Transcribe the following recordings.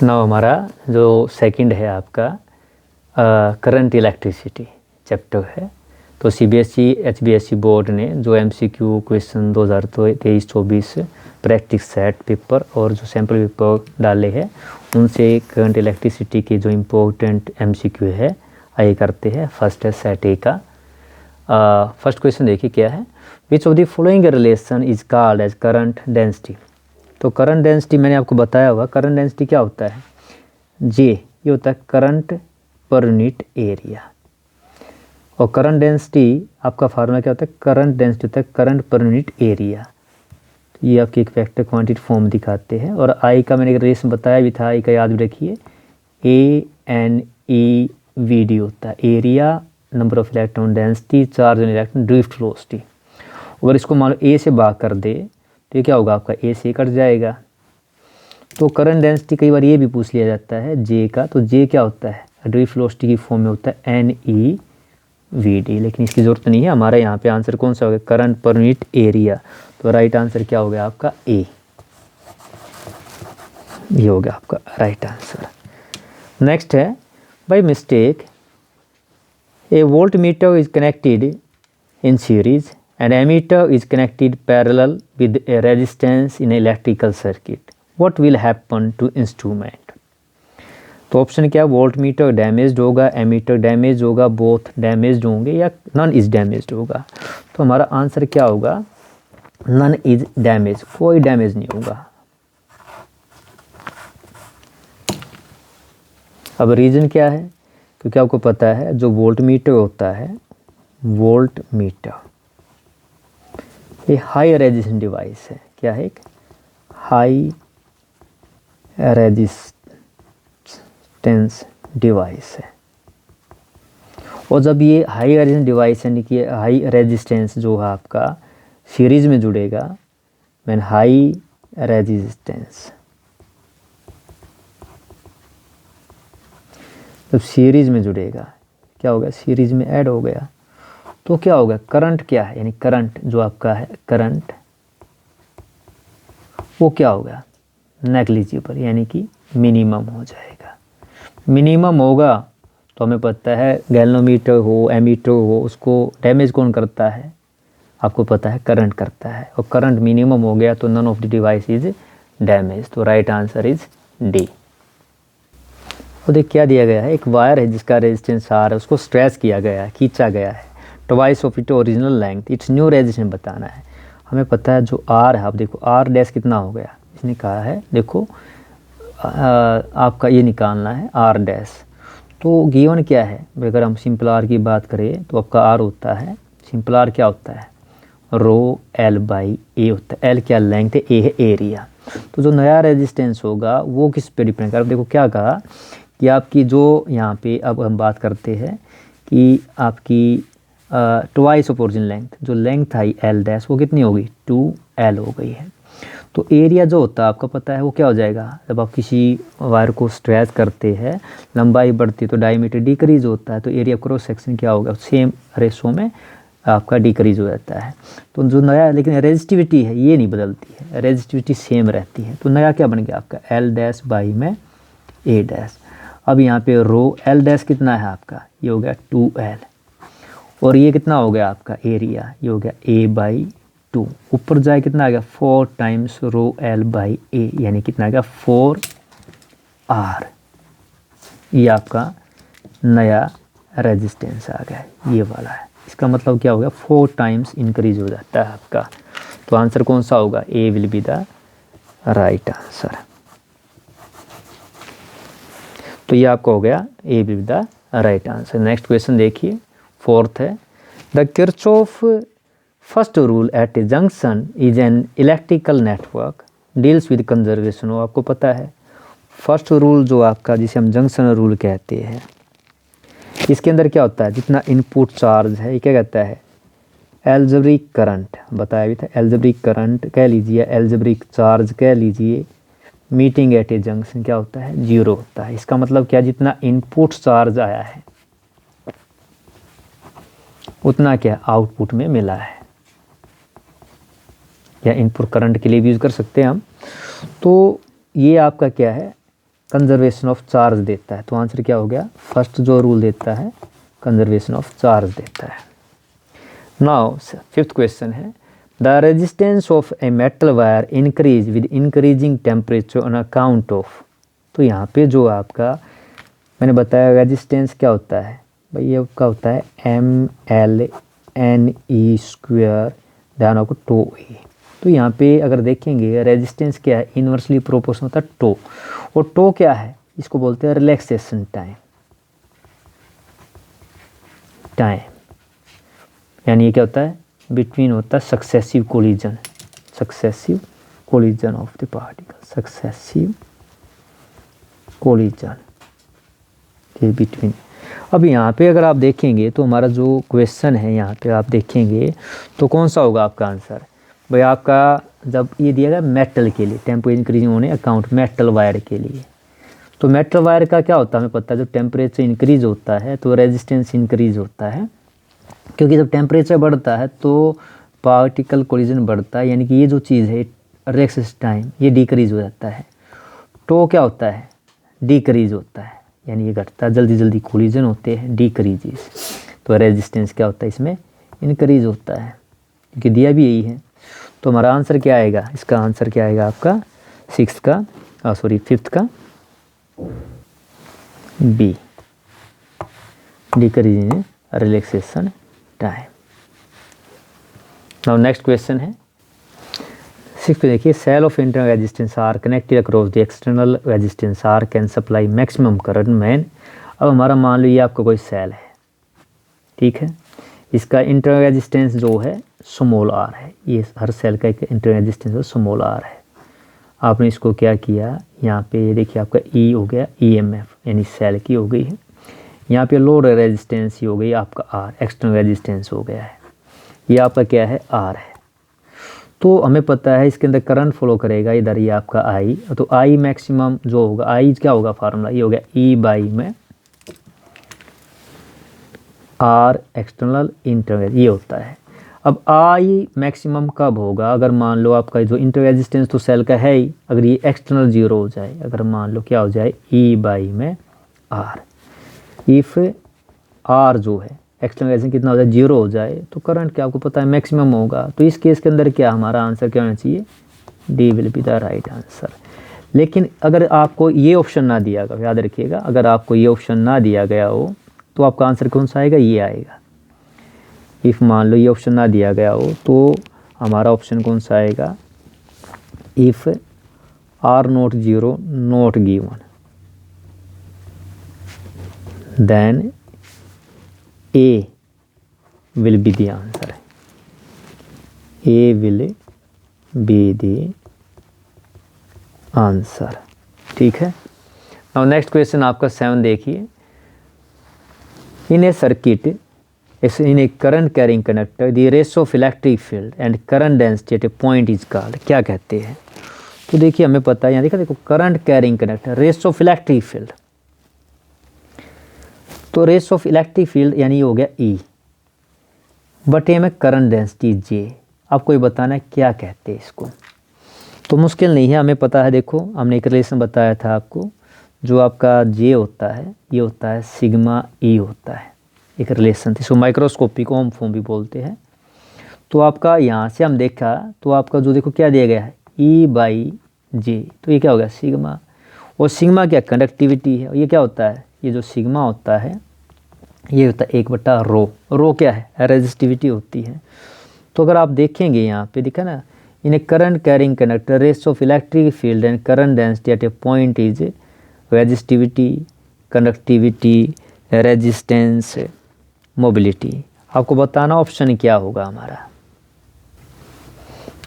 Now हमारा जो second है आपका करंट इलेक्ट्रिसिटी चैप्टर है। तो सीबीएसई एचबीएसई बोर्ड ने जो MCQ question 2023-24 practice set paper और जो सैम्पल पेपर डाले हैं उनसे करंट इलेक्ट्रिसिटी के जो इम्पोर्टेंट एमसीक्यू है आइए करते हैं। फर्स्ट है सेट ए का। फर्स्ट क्वेश्चन देखिए क्या है, which of the following relation is called as current density. तो करंट डेंसिटी मैंने आपको बताया हुआ, करंट डेंसिटी क्या होता है, जे ये होता है करंट पर यूनिट एरिया। और करंट डेंसिटी आपका फार्मूला क्या होता है, करंट डेंसिटी होता है करंट पर यूनिट एरिया। तो ये आपकी एक वेक्टर क्वांटिटी फॉर्म दिखाते हैं। और आई का मैंने रिलेशन बताया भी था, आई का याद भी रखिए, A N E V D होता है area, number of electron density, charge on electron, drift velocity. अगर इसको मान लो ए से भाग कर दे तो ये क्या होगा, आपका ए से कट जाएगा। तो करंट डेंसिटी कई बार ये भी पूछ लिया जाता है जे का, तो जे क्या होता है, ड्रिफ्ट वेलोसिटी की फॉर्म में होता है एन ई वी डी, लेकिन इसकी ज़रूरत नहीं है। हमारा यहाँ पे आंसर कौन सा होगा, करंट पर यूनिट एरिया। तो राइट आंसर क्या हो गया आपका ए, ये हो गया आपका राइट आंसर। नेक्स्ट है, by mistake A volt meter is connected in series and ammeter is connected parallel with a resistance in electrical circuit. What will happen to instrument? तो ऑप्शन क्या, वोल्ट मीटर डैमेज्ड होगा, ammeter damage होगा, both damaged होंगे या none is damaged होगा। तो हमारा answer क्या होगा, नन इज डैमेज, कोई डैमेज नहीं होगा। अब रीजन क्या है, क्योंकि आपको पता है जो वोल्ट मीटर होता है, वोल्ट मीटर ये हाई रेजिस्टेंस डिवाइस है। क्या है, एक हाई रेजिस्टेंस डिवाइस है। और जब ये हाई रेजिस्टेंस डिवाइस यानी कि हाई रेजिस्टेंस जो है आपका सीरीज में जुड़ेगा, मैन हाई रेजिस्टेंस जब सीरीज में जुड़ेगा क्या हो गया, सीरीज में ऐड हो गया, तो क्या होगा, करंट क्या है, यानी करंट जो आपका है करंट वो क्या होगा, नेग्लिजिबल यानी कि मिनिमम हो जाएगा। मिनिमम होगा तो हमें पता है गैल्वेनोमीटर हो, एमीटर हो, उसको डैमेज कौन करता है, आपको पता है करंट करता है। और करंट मिनिमम हो गया तो none of the device is damage. तो राइट आंसर इज डी। और देख क्या दिया गया है, एक वायर है जिसका रेजिस्टेंस आर है, उसको स्ट्रेच किया गया है, खींचा गया है, twice of it original length, it's new resistance बताना है। हमें पता है जो आर है, आप देखो आर डैश कितना हो गया, इसने कहा है देखो आपका ये निकालना है आर डैश। तो गिवन क्या है, अगर हम सिंपल आर की बात करें तो आपका आर होता है, सिंपल आर क्या होता है, रो एल बाई ए होता है। एल क्या लेंथ है, ए है एरिया। तो जो नया रेजिस्टेंस होगा वो किस पे डिपेंड कर, देखो क्या कहा कि आपकी जो यहाँ पे अब हम बात करते हैं कि आपकी ट्वाइस ऑफ ओरिजिनल लेंथ, जो लेंथ आई एल डैश वो कितनी होगी, 2L हो गई है। तो एरिया जो होता है आपका पता है वो क्या हो जाएगा, जब आप किसी वायर को स्ट्रेच करते हैं, लंबाई बढ़ती है तो डायमीटर डिक्रीज होता है, तो एरिया क्रॉस सेक्शन क्या होगा, सेम रेशो में आपका डिक्रीज हो जाता है। तो जो नया, लेकिन रेजिस्टिविटी है ये नहीं बदलती है, रेजिस्टिविटी सेम रहती है। तो नया क्या बन गया आपका एल डैश बाई में ए डैश। अब यहाँ पे रो एल डैश कितना है आपका, ये हो गया 2L, और ये कितना हो गया आपका एरिया, ये हो गया A बाई 2, ऊपर जाए कितना आ गया 4 टाइम्स रो L बाई ए, यानी कितना आ गया 4R। ये आपका नया रेजिस्टेंस आ गया, ये वाला है। इसका मतलब क्या हो गया, 4 टाइम्स इंक्रीज हो जाता है आपका। तो आंसर कौन सा होगा, A will be the right answer. तो ये आपका हो गया A will be the right answer. Next question देखिए, फोर्थ है, the Kirchhoff first rule at a junction is an electrical network deals with conservation. आपको पता है फर्स्ट रूल जो आपका जिसे हम जंक्शन रूल कहते हैं, इसके अंदर क्या होता है, जितना इनपुट चार्ज है ये क्या कहता है, एल्जेब्रिक करंट बताया भी था, एल्जेब्रिक करंट कह लीजिए, एल्जेब्रिक चार्ज कह लीजिए, मीटिंग एट ए जंक्शन क्या होता है, 0 होता है। इसका मतलब क्या, जितना इनपुट चार्ज आया है उतना क्या आउटपुट में मिला है, या इनपुट करंट के लिए भी यूज़ कर सकते हैं हम। तो ये आपका क्या है, कंजर्वेशन ऑफ चार्ज देता है। तो आंसर क्या हो गया, फर्स्ट जो रूल देता है कंजर्वेशन ऑफ चार्ज देता है। नाउ फिफ्थ क्वेश्चन है, the resistance of a metal wire increase with increasing temperature on account of. तो यहाँ पे जो आपका मैंने बताया रेजिस्टेंस क्या होता है भाई, ये क्या होता है MLNE², ध्यान रखो टो E। तो यहाँ पे अगर देखेंगे रेजिस्टेंस क्या है, इन्वर्सली प्रोपोर्शनल होता है टो, और टो क्या है, इसको बोलते हैं रिलैक्सेशन टाइम। यानी ये क्या होता है, बिटवीन होता है successive collision of the particle, successive collision के बिटवीन। अब यहाँ पे अगर आप देखेंगे तो हमारा जो क्वेश्चन है यहाँ पे आप देखेंगे तो कौन सा होगा आपका आंसर भाई, आपका जब ये दिया गया मेटल के लिए टेम्परेचर इंक्रीजिंग होने अकाउंट, मेटल वायर के लिए, तो मेटल वायर का क्या होता है हमें पता है, जब टेम्परेचर इंक्रीज होता है तो रेजिस्टेंस इंक्रीज होता है, क्योंकि जब टेम्परेचर बढ़ता है तो पार्टिकल कोलिजन बढ़ता है, यानी कि ये जो चीज़ है रिलैक्सेशन टाइम ये डिक्रीज हो जाता है। टो क्या होता है, डिक्रीज होता है, यानी ये घटता है, जल्दी जल्दी कोलिजन होते हैं, डिक्रीजेस। तो रेजिस्टेंस क्या होता है इसमें, इंक्रीज होता है, क्योंकि दिया भी यही है। तो हमारा आंसर क्या आएगा, इसका आंसर क्या आएगा आपका फिफ्थ का B, decrease in relaxation time. Now next question है 6 पे देखिए, cell of internal resistance R connected across the external resistance R can supply maximum current man. अब हमारा मान लो ये आपका कोई सेल है, ठीक है, इसका इंटरनल रेजिस्टेंस जो है स्मॉल आर है, ये हर सेल का एक इंटरनल रेजिस्टेंस स्मॉल आर है। आपने इसको क्या किया, यहाँ पे ये देखिए आपका ई हो गया EMF, यानी सेल की हो गई है, यहाँ पे लोड रेजिस्टेंस ही हो गई आपका आर, एक्सटर्नल रेजिस्टेंस हो गया है, ये आपका क्या है आर है। तो हमें पता है इसके अंदर करंट फ्लो करेगा, इधर ये आपका आई, तो आई मैक्सिमम जो होगा, आई क्या होगा फार्मूला, ये हो गया E में आर एक्सटर्नल इंटरनल, ये होता है। अब आई मैक्सिमम कब होगा, अगर मान लो आपका जो इंटर रेजिस्टेंस तो सेल का है ही, अगर ये एक्सटर्नल जीरो हो जाए, अगर मान लो क्या हो जाए E में आर, इफ आर जो है एक्सटर्नल रेजिस्टेंस कितना हो जाए, जीरो हो जाए, तो करंट क्या आपको पता है मैक्सिमम होगा। तो इस केस के अंदर क्या हमारा आंसर क्या होना चाहिए, D will be the right answer. लेकिन अगर आपको ये ऑप्शन ना दिया गया, याद रखिएगा, अगर आपको ये ऑप्शन ना दिया गया हो तो आपका आंसर कौन सा आएगा, ये आएगा। इफ़ मान लो ये ऑप्शन ना दिया गया हो तो हमारा ऑप्शन कौन सा आएगा, if R not zero not given then A will be the answer, A will be the answer, ठीक है। नाउ नेक्स्ट क्वेश्चन आपका 7 देखिए, in a circuit in a current carrying conductor the ratio of electric field and current density at a point is called, क्या कहते हैं। तो देखिए हमें पता है, यहाँ देखो current carrying conductor, ratio of electric field, तो रेशियो ऑफ इलेक्ट्रिक फील्ड यानी ये हो गया E, बट ये में करंट डेंसिटी J। आपको ये बताना है क्या कहते हैं इसको, तो मुश्किल नहीं है, हमें पता है। देखो हमने एक रिलेशन बताया था आपको, जो आपका J होता है ये होता है सिग्मा E होता है, एक रिलेशन थी, इसको माइक्रोस्कोपिक ओम फॉर्म भी बोलते हैं। तो आपका यहाँ से हम देखा तो आपका जो देखो क्या दिया गया है E/J, तो ये क्या हो गया सिग्मा, और सिग्मा क्या कंडक्टिविटी है, ये क्या होता है, ये जो सिग्मा होता है ये होता है 1/ρ, रो क्या है रेजिस्टिविटी होती है। तो अगर आप देखेंगे यहाँ पे दिखा ना, in a current carrying conductor ratio of electric field and current density at a point is resistivity, conductivity, resistance, mobility. आपको बताना ऑप्शन क्या होगा हमारा।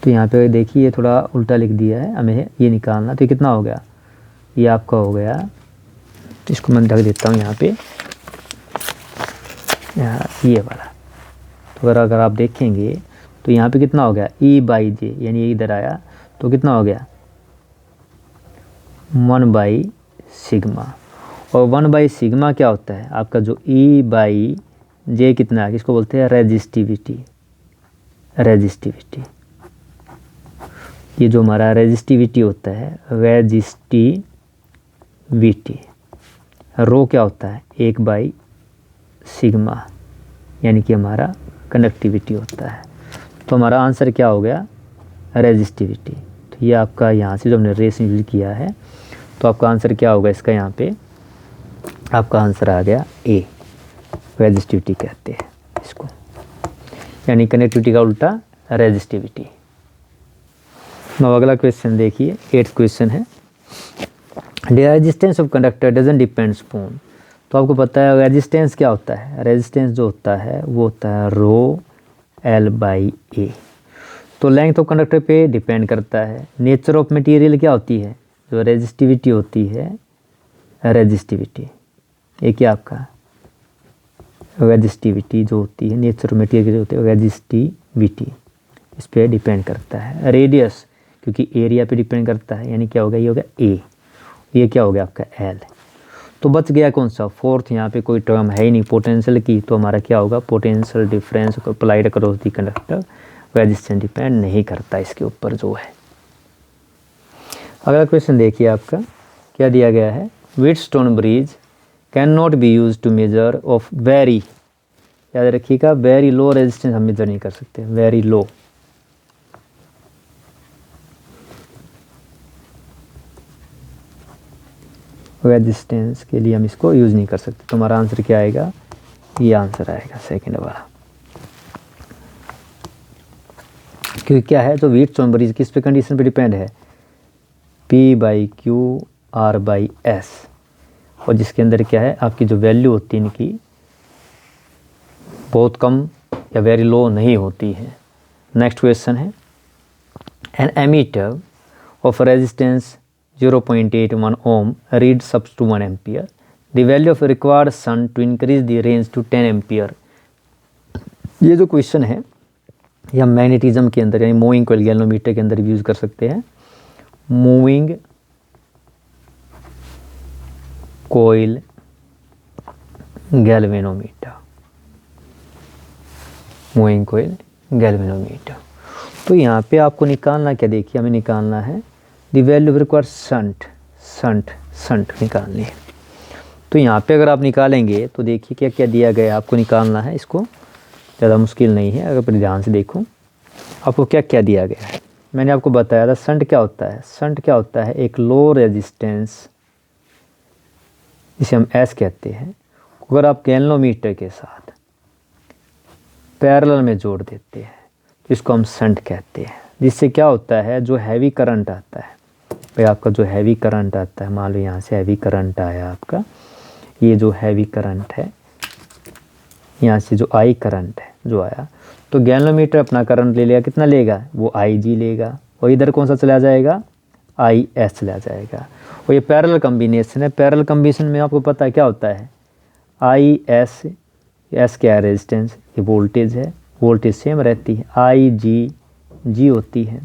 तो यहाँ पे देखिए थोड़ा उल्टा लिख दिया है, हमें ये निकालना, तो कितना हो गया, ये आपका हो गया, तो इसको मैं ढक देता हूँ यहाँ पे, ये वाला। तो अगर आप देखेंगे तो यहाँ पे कितना हो गया E/J, यानी ये इधर आया तो कितना हो गया 1/σ, और 1/σ क्या होता है आपका जो E/J कितना है, इसको बोलते हैं रेजिस्टिविटी, रेजिस्टिविटी। ये जो हमारा रेजिस्टिविटी होता है, रेजिस्टिविटी वी टी। रो क्या होता है 1/σ, यानी कि हमारा कंडक्टिविटी होता है। तो हमारा आंसर क्या हो गया रेजिस्टिविटी। तो ये आपका यहाँ से जो हमने रेस यूज किया है, तो आपका आंसर क्या होगा इसका, यहाँ पे आपका आंसर आ गया ए, रेजिस्टिविटी कहते हैं इसको, यानी कनेक्टिविटी का उल्टा रेजिस्टिविटी। अब अगला क्वेश्चन देखिए, 8th क्वेश्चन है, the resistance of conductor doesn't depends upon. तो आपको पता है रेजिस्टेंस क्या होता है, रेजिस्टेंस जो होता है वो होता है रो L/A। तो लेंथ ऑफ कंडक्टर पे डिपेंड करता है। नेचर ऑफ मटेरियल क्या होती है, जो रेजिस्टिविटी होती है, रेजिस्टिविटी, ये क्या आपका रेजिस्टिविटी जो होती है, नेचर ऑफ मटेरियल जो होती है रेजिस्टिविटी, इस पर डिपेंड करता है। रेडियस क्योंकि एरिया पे डिपेंड करता है, यानी क्या होगा, ये होगा ए, ये क्या हो गया आपका एल। तो बच गया कौन सा, 4th, यहाँ पे कोई टर्म है ही नहीं पोटेंशियल की, तो हमारा क्या होगा potential difference applied across the conductor, resistance depend नहीं करता इसके ऊपर जो है। अगला क्वेश्चन देखिए आपका क्या दिया गया है, Wheatstone bridge can not be use to measure of very, याद रखिएगा वेरी लो रेजिस्टेंस हम मेजर नहीं कर सकते, वेरी लो, रेजिस्टेंस के लिए हम इसको यूज़ नहीं कर सकते। तो हमारा आंसर क्या आएगा, ये आंसर आएगा सेकंड वाला, क्योंकि क्या है, तो व्हीटस्टोन ब्रिज किस पे कंडीशन पे डिपेंड है, P/Q R/S, और जिसके अंदर क्या है आपकी जो वैल्यू होती है इनकी बहुत कम या वेरी लो नहीं होती है। नेक्स्ट क्वेश्चन है, an ammeter of resistance 0.81 ohm reads up to 1 ampere. The value of required shunt to increase the range to 10 ampere. ये जो क्वेश्चन है ये हम मैग्नेटिज्म के अंदर यानी मूविंग कोयल गैल्वेनोमीटर के अंदर भी यूज कर सकते हैं। Moving coil galvanometer, moving coil galvanometer. तो यहाँ पे आपको निकालना क्या, देखिए हमें निकालना है द वैल्यू रिक्वायर शंट निकालनी है। तो यहाँ पे अगर आप निकालेंगे तो देखिए क्या क्या दिया गया है, आपको निकालना है, इसको ज़्यादा मुश्किल नहीं है, अगर ध्यान से देखो आपको क्या क्या दिया गया है। मैंने आपको बताया था शंट क्या होता है, शंट क्या होता है, एक लो रेजिस्टेंस जिसे हम एस कहते हैं, अगर आप गैल्वेनोमीटर के साथ पैरेलल में जोड़ देते हैं तो इसको हम शंट कहते हैं। जिससे क्या होता है, जो हैवी करंट आता है भाई, आपका जो हैवी करंट आता है, मान लो यहाँ से हैवी करंट आया आपका, ये जो हैवी करंट है, यहाँ से जो आई करंट है जो आया, तो गैल्वेनोमीटर अपना करंट ले लेगा, कितना लेगा, वो IG लेगा, और इधर कौन सा चला जाएगा, IS चला जाएगा। और ये पैरेलल कम्बिनेशन है, पैरेलल कम्बिनेशन में आपको पता है क्या होता है, IS, S क्या है रेजिस्टेंस, ये वोल्टेज है, वोल्टेज सेम रहती है, IG होती है,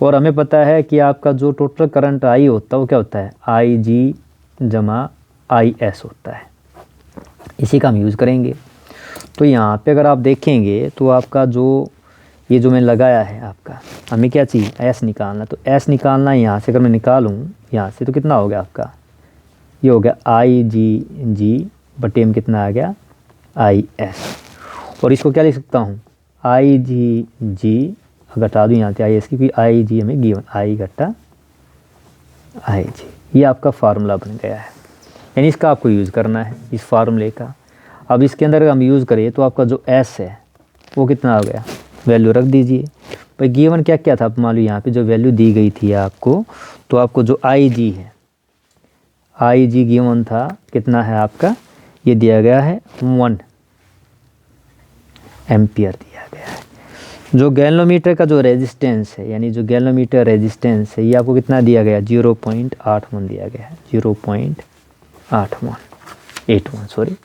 और हमें पता है कि आपका जो टोटल करंट I होता है वो क्या होता है, IG जमा IS होता है, इसी का हम यूज़ करेंगे। तो यहाँ पे अगर आप देखेंगे तो आपका जो ये जो मैं लगाया है आपका, हमें क्या चाहिए, S निकालना, तो S निकालना है, यहाँ से अगर मैं निकालूँ यहाँ से तो कितना हो गया आपका, ये हो गया IG बटे में कितना आ गया IS, और इसको क्या लिख सकता हूँ, IG घटा दूँ यहाँ से IS की, क्योंकि IG हमें गिवन, I घटा IG, ये आपका फार्मूला बन गया है, यानी इसका आपको यूज़ करना है इस फार्मूले का। अब इसके अंदर अगर हम यूज़ करें तो आपका जो S है वो कितना आ गया, वैल्यू रख दीजिए भाई, गिवन क्या क्या था, मान लो यहाँ पे जो वैल्यू दी गई थी आपको, तो आपको जो IG है, IG गिवन था कितना है आपका, ये दिया गया है 1 एम्पियर दिया गया है। जो गैल्वेनोमीटर का जो रेजिस्टेंस है, यानी जो गैल्वेनोमीटर रेजिस्टेंस है, ये आपको कितना दिया गया, 0.81 दिया गया है, 0.81 सॉरी।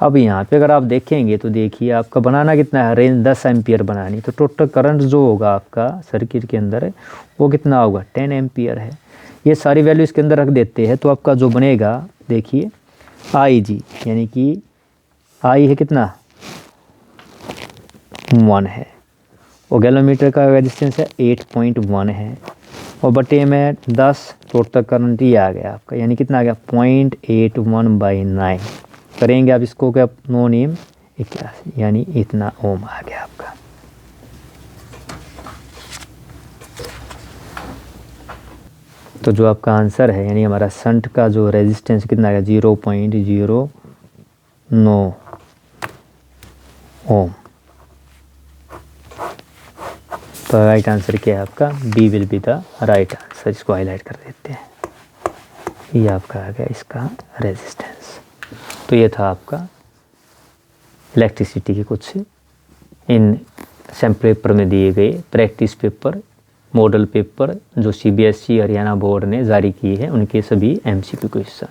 अब यहाँ पे अगर आप देखेंगे तो देखिए आपका बनाना कितना है, रेंज 10 एम्पियर बनानी, तो टोटल करंट जो होगा आपका सर्किट के अंदर वो कितना होगा, 10 एम्पियर है। ये सारी वैल्यू इसके अंदर रख देते हैं, तो आपका जो बनेगा देखिए IG, यानी कि I है कितना 1 है, और गैल्वेनोमीटर का रेजिस्टेंस है 8.1 है, और बटे में 10 टोटल करंट ये आ गया आपका, यानी कितना आ गया 0.81/9। करेंगे आप इसको क्या, नो नेम 81, यानी इतना ओम आ गया आपका। तो जो आपका आंसर है यानी हमारा शंट का जो रेजिस्टेंस कितना आ गया 0.09 ओम। तो राइट आंसर क्या है आपका, B will be the right answer. इसको हाईलाइट कर देते हैं, ये आपका आ गया इसका रेजिस्टेंस। तो ये था आपका इलेक्ट्रिसिटी के कुछ इन सैम्पल पेपर में दिए गए प्रैक्टिस पेपर, मॉडल पेपर जो CBSE हरियाणा बोर्ड ने जारी किए हैं, उनके सभी MCQ क्वेश्चन।